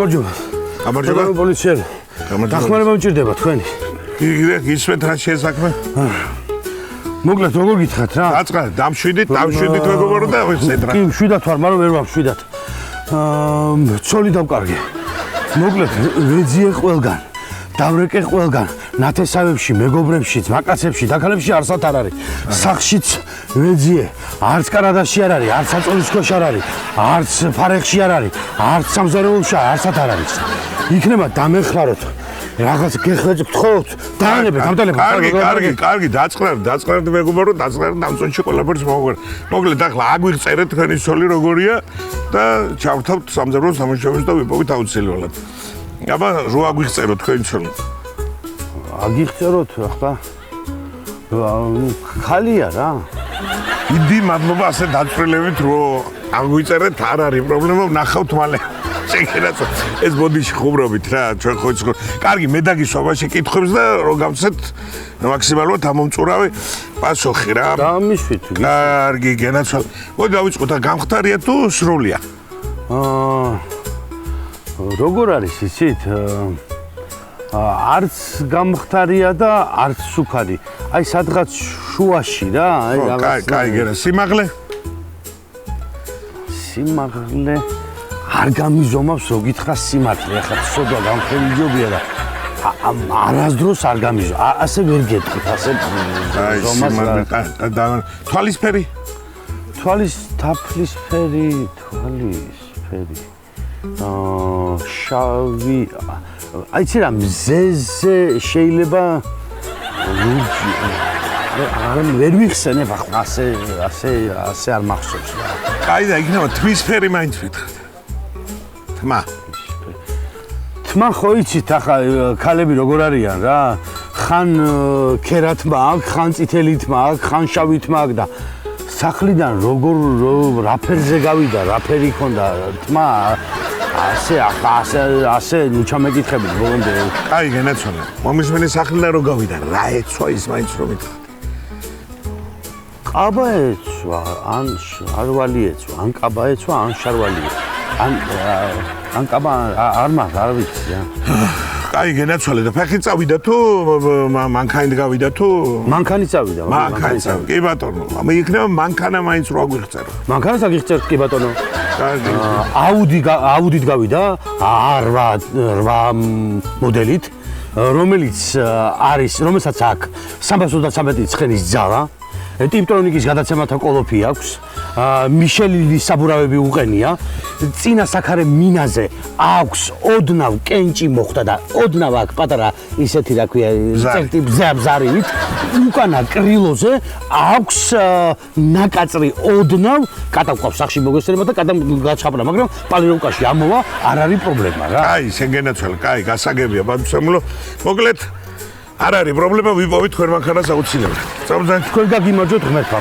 გამარჯობა. გამარჯობა. პოლიციელი. დახმარება მჭირდება თქვენი. გისმენთ რა შესაქმე? მოკლედ როგორ გითხრათ რა? დაწყარ, დამშვიდით მეგობარო და ვიხსენეთ რა. კი, მშვიდად ვარ, მაგრამ ვერ ვამშვიდად. ცოლი დავკარგე. მოკლედ ვეძიე ყველგან. დავრეკე ყველგან. ნათესავებში, მეგობრებში, მაკაცებში, დაქალებში არსად არ არის. სახშიც ვეძიე. არც კარადაში არ არის, არც საწოლის ქვეშ არ არის, არც ფარეხში არ არის, არც სამზარეულოში არსად არ არის. იქნება დამეხმაროთ. რაღაც გეხვეწ გთხოვთ, დაანებეთ, დამტელებთ. კარგი, დაწყრეთ მეგობარო, დაწყრეთ დამწონში ყველაფერს მოვღერ. მოკლედ ახლა აგვიღწერეთ თქვენი ცოლი როგორია და ჩავთავთ სამზარეულოს სამუშაოებს და ვიპოვით აუცილებლად. აბა რო აგვიღწეროთ თქვენი ცოლი. აგიხწეროთ ახლა. ხალია რა. დიდი მადლობა ასე დაწვრილებით რო აგვიწერეთ, არ არის პრობლემა, ვნახავთ მალე. შეგერაც ეს ბოდიში ხუმრობით რა, ჩვენ ხო იცი. კარგი, მე დაგისვამაში კითხვებს და რო გავცეთ მაქსიმალურად ამომწურავი პასუხი რა. დამისვით. კარგი, გენაცვალ. მოდი დავიწყოთ, გამხდარია თუ სრულია? როგორ არის იცით? არც გამხდარია და არც სუქარი. აი სადღაც შუაში რა, აი რაღაც. კაი, გერა, სიმაღლე? სიმაღლე არ გამიზომავს, რო გითხრა სიმართლე, ახლა ცოტა გამხელიჯობია და არასდროს არ გამიზო. ასე ვერ გეტყვით, ასე ზომას. თვალისფერი? თვალისფერი. შავი. აი ცირა მზეზე შეიძლება არ ვერ ვიხსენებ ახლა ასე არ მახსოვს რა. კაი და იქნება თმისფერი მაინც ვითხართ. თმა ხო იცით ახლა ქალები როგორ არიან რა? ხან ქერა თმა აქვს, ხან წითელი თმა აქვს, ხან შავი თმა აქვს და სახლიდან როგორ რაფერზე გავიდა, რაფერი ქონდა თმა ასე ნუ ჩამეკითხებით ბოლომდე. კაი, გენაცვალე. მომისმენი სახლიდან რო გავიდა, რა ეცვა ის მაინც რომ მითხრათ? ყაბა ეცვა, ან შარვალი ეცვა, ან ყაბა ეცვა, ან შარვალი ეცვა. ან ყაბა არ ვიცი რა. კაი, გენაცვალე და ფეხი წავიდა თუ მანქანით გავიდა თუ? მანქანით წავიდა. მანქანით წავიდა. კი ბატონო, იქნება მანქანა მაინც რო აგვიღწერო. მანქანას აგიხწერთ კი ბატონო. კარგი. აუდით გავიდა, 8 მოდელით, რომელსაც აქვს 333 ცხენის ძალა, ტიპტრონიკის გადაცემათა კოლოფი აქვს, მიშელინის საბურავები უყენია, წინა საქარე მინაზე აქვს ოდნავ კენჭი მოხდა და ოდნავ აქვს პატარა ისეთი რა ქვია წერტი ბზარივით, უკანა კრილოზე აქვს ნაკაწრი ოდნავ კატავყავს სახში მოგესწრება და კატამ გაჩაბლა, მაგრამ პალიროვკაში ამოვა, არ არის პრობლემა რა. კაი, შეგენაცვალე, კაი, გასაგებია ბატონო. მოკლედ არ არის პრობლემა, ვიპოვით თქვენ მანქანას აუცილებლად. თქვენ გაგიმარჯვოთ ღმერთმა,